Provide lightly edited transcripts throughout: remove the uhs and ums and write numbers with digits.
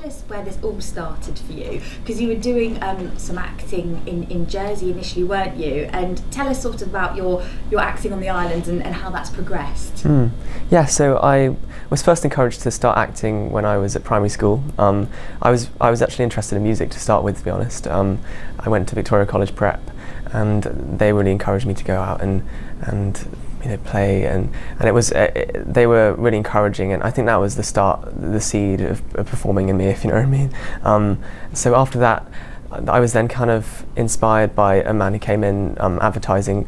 tell us where this all started for you, because you were doing some acting in Jersey initially, weren't you? And tell us sort of about your acting on the island and how that's progressed. Yeah, so I was first encouraged to start acting when I was at primary school. I was actually interested in music to start with, to be honest. I went to Victoria College Prep, and they really encouraged me to go out and play, and it was they were really encouraging, and I think that was the seed of performing in me, if you know what I mean. So after that, I was then kind of inspired by a man who came in advertising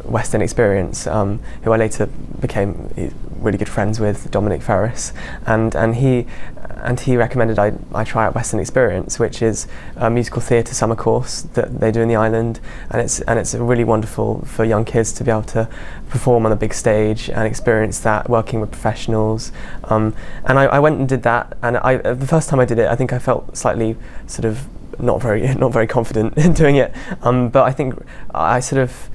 West End Experience, who I later became really good friends with, Dominic Ferris, and he recommended I try out West End Experience, which is a musical theatre summer course that they do in the island, and it's really wonderful for young kids to be able to perform on a big stage and experience that, working with professionals. And I went and did that, and the first time I did it, I think I felt slightly sort of not very confident in doing it, but I think I sort of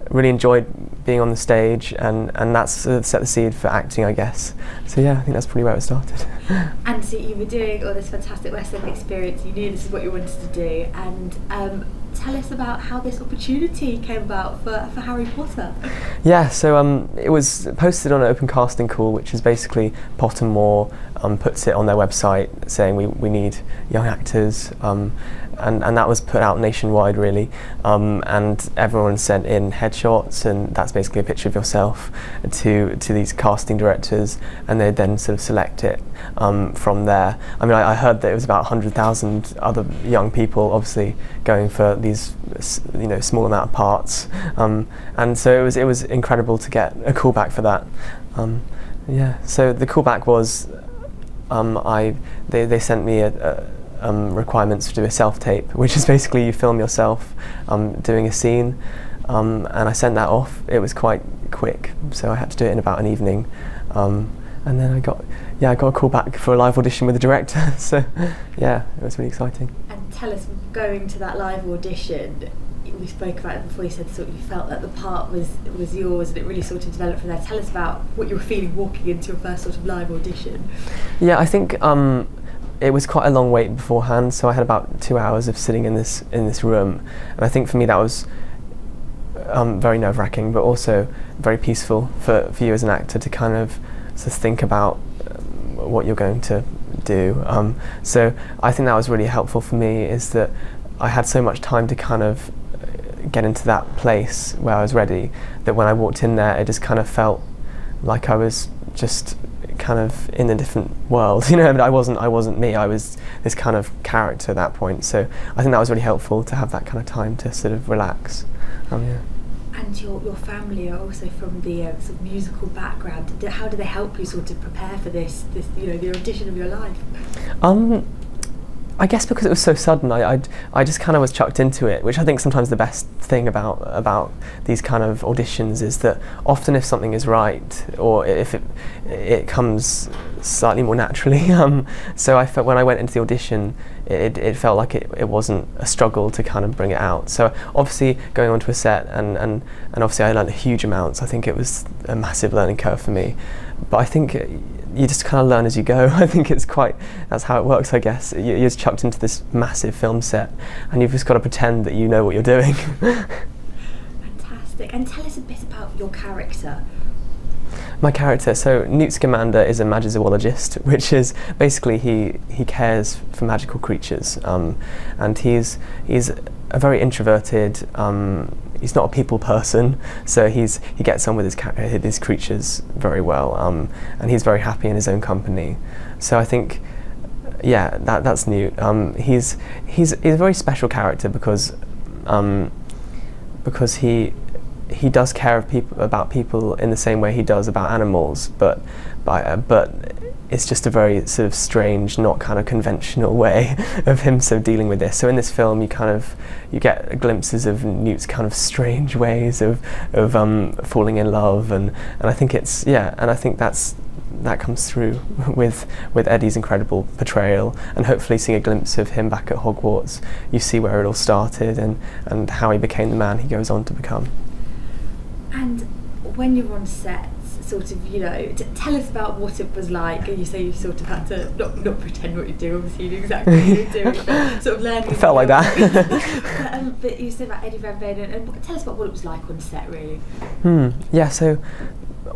really enjoyed being on the stage, and that's sort of set the seed for acting, I guess. So yeah, I think that's probably where it started. And so you were doing all this fantastic West End Experience, you knew this is what you wanted to do, and tell us about how this opportunity came about for Harry Potter. Yeah, so it was posted on an open casting call, which is basically Pottermore puts it on their website saying we need young actors, and that was put out nationwide really, and everyone sent in headshots, and that's basically a picture of yourself to these casting directors, and they'd then sort of select it from there. I mean, I heard that it was about 100,000 other young people obviously going for these small amount of parts, and so it was incredible to get a call back for that. Yeah, so the callback was they sent me requirements to do a self-tape, which is basically you film yourself doing a scene, and I sent that off. It was quite quick, so I had to do it in about an evening, and then I got a call back for a live audition with the director. So yeah, it was really exciting. And tell us, going to that live audition, we spoke about it before, you said sort of you felt that the part was yours, and it really sort of developed from there. Tell us about what you were feeling walking into your first sort of live audition. Yeah, I think it was quite a long wait beforehand, so I had about 2 hours of sitting in this room, and I think for me that was very nerve-wracking, but also very peaceful for you as an actor to kind of think about what you're going to do. So I think that was really helpful for me, is that I had so much time to kind of get into that place where I was ready, that when I walked in there, it just kind of felt like I was just kind of in a different world, but I wasn't me, I was this kind of character at that point. So I think that was really helpful to have that kind of time to sort of relax. Yeah. And your family are also from the sort of musical background. How do they help you sort of prepare for this the audition of your life? I guess because it was so sudden, I just kind of was chucked into it, which I think sometimes the best thing about these kind of auditions is that often if something is right, or if it comes slightly more naturally. So I felt when I went into the audition, it felt like it wasn't a struggle to kind of bring it out. So obviously going onto a set, and obviously I learned huge amounts. I think it was a massive learning curve for me, but I think you just kind of learn as you go. I think that's how it works, I guess. You're just chucked into this massive film set, and you've just got to pretend that you know what you're doing. Fantastic. And tell us a bit about your character. My character, so Newt Scamander is a magizoologist, which is basically he cares for magical creatures, and he's a very introverted. He's not a people person, so he gets on with his creatures very well, and he's very happy in his own company. So I think, yeah, that's Newt. He's a very special character because he does care about people in the same way he does about animals, but it's just a very sort of strange, not kind of conventional way of him sort of dealing with this. So in this film, you get glimpses of Newt's kind of strange ways of falling in love, and I think and I think that comes through with Eddie's incredible portrayal, and hopefully seeing a glimpse of him back at Hogwarts, you see where it all started and how he became the man he goes on to become. And when you're on sets, sort of, you know, tell us about what it was like. And you say you sort of had to not pretend what you do, obviously you knew exactly what you were doing, but sort of learning. It felt like that. But you said about Eddie Redmayne, and tell us about what it was like on set, really. Yeah, so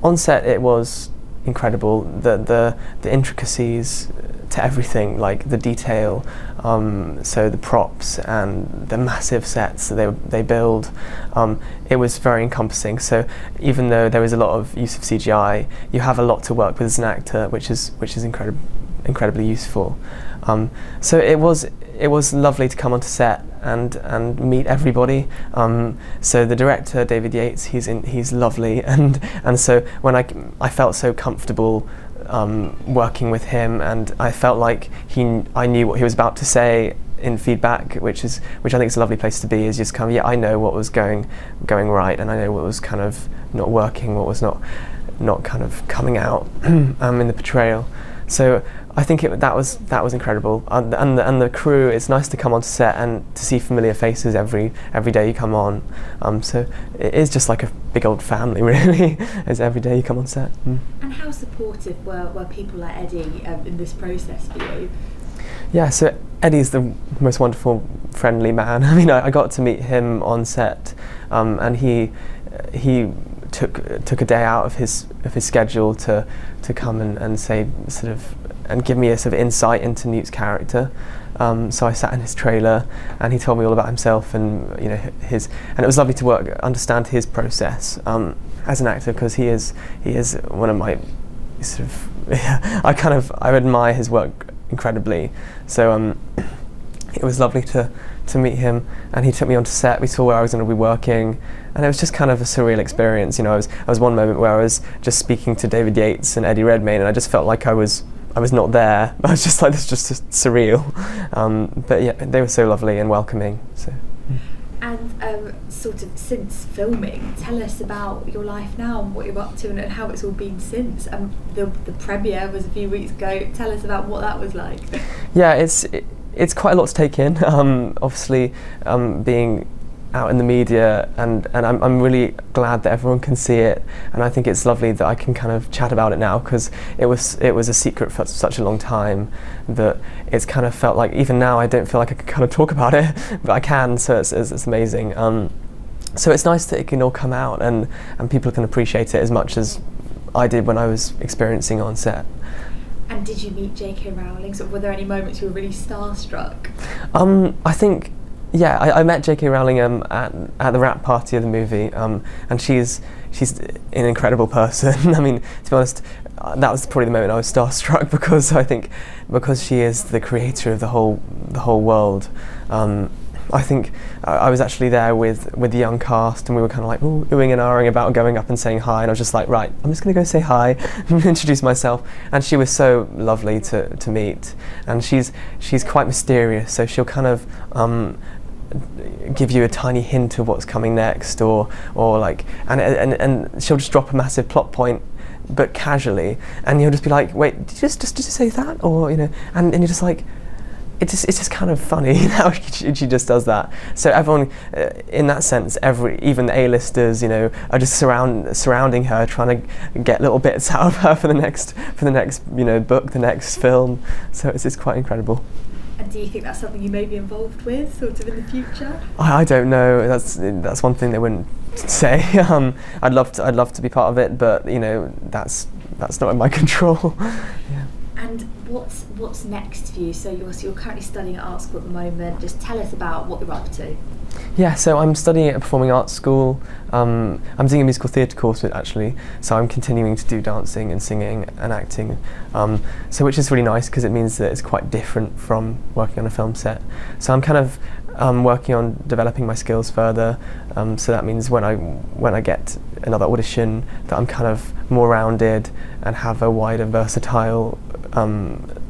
on set it was incredible. The intricacies to everything, like the detail, so the props and the massive sets that they build, it was very encompassing. So even though there was a lot of use of CGI, you have a lot to work with as an actor, which is incredibly useful. So it was lovely to come onto set and meet everybody. So the director, David Yates, he's lovely, and so when I felt so comfortable working with him, and I felt like I knew what he was about to say in feedback, which I think is a lovely place to be. Is just kind of, yeah, I know what was going right, and I know what was kind of not working, what was not kind of coming out in the portrayal. So I think that was incredible, and the crew. It's nice to come onto set and to see familiar faces every day you come on. So it is just like a big old family, really, as every day you come on set. And how supportive were people like Eddie in this process for you? Yeah, so Eddie's the most wonderful, friendly man. I mean, I got to meet him on set, and he took a day out of his schedule to come and say sort of and give me a sort of insight into Newt's character. So I sat in his trailer, and he told me all about himself, and you know and it was lovely to understand his process as an actor, because he is one of my sort of I admire his work incredibly. So it was lovely to meet him, and he took me onto set. We saw where I was going to be working, and it was just kind of a surreal experience. You know, I was one moment where I was just speaking to David Yates and Eddie Redmayne, and I just felt like I was not there. I was just like, this is just surreal. But yeah, they were so lovely and welcoming. So. And sort of since filming, tell us about your life now and what you're up to and how it's all been since. The premiere was a few weeks ago. Tell us about what that was like. Yeah, it's quite a lot to take in. Obviously, being out in the media, and I'm really glad that everyone can see it, and I think it's lovely that I can kind of chat about it now, because it was a secret for such a long time that it's kind of felt like, even now I don't feel like I can kind of talk about it, but I can, so it's amazing. So it's nice that it can all come out, and people can appreciate it as much as I did when I was experiencing it on set. And did you meet J.K. Rowling? So were there any moments you were really starstruck? I think, yeah, I met J.K. Rowling at the wrap party of the movie, and she's an incredible person. I mean, to be honest, that was probably the moment I was starstruck, because she is the creator of the whole world. I think I was actually there with the young cast, and we were kind of like oohing and ahhing about going up and saying hi, and I was just like, right, I'm just going to go say hi and introduce myself. And she was so lovely to meet, and she's quite mysterious, so she'll kind of give you a tiny hint of what's coming next, or like, and she'll just drop a massive plot point, but casually, and you'll just be like, wait, did you just say that, or you know, and you're just like, it's just kind of funny how she just does that. So everyone, in that sense, even the A-listers, you know, are just surrounding her, trying to get little bits out of her for the next you know, book, the next film. So it's quite incredible. And do you think that's something you may be involved with, sort of in the future? I don't know. That's one thing they wouldn't say. I'd love to be part of it, but you know, that's not in my control. Yeah. And what's next for you? So you're currently studying at art school at the moment. Just tell us about what you're up to. Yeah, so I'm studying at a performing arts school. I'm doing a musical theatre course actually, so I'm continuing to do dancing and singing and acting. So which is really nice, because it means that it's quite different from working on a film set. So I'm kind of working on developing my skills further. So that means when I get another audition, that I'm kind of more rounded and have a wider, versatile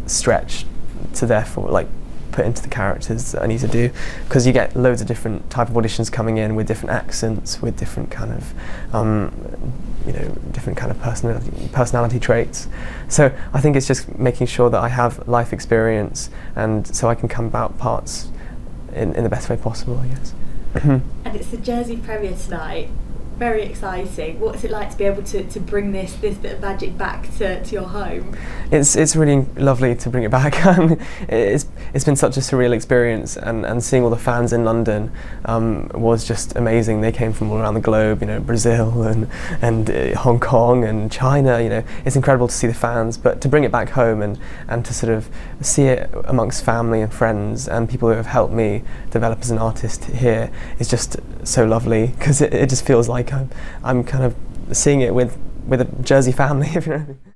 stretch to therefore like put into the characters that I need to do, because you get loads of different type of auditions coming in with different accents, with different kind of you know, different kind of personality traits. So I think it's just making sure that I have life experience, and so I can come about parts in the best way possible, I guess. And it's the Jersey premiere tonight. very exciting. What's it like to be able to bring this bit of magic back to your home? It's really lovely to bring it back. It's been such a surreal experience, and seeing all the fans in London was just amazing. They came from all around the globe, Brazil and Hong Kong and China. It's incredible to see the fans, but to bring it back home and to sort of see it amongst family and friends and people who have helped me develop as an artist here is just so lovely, because it just feels like I'm kind of seeing it with a Jersey family, if you know what I mean.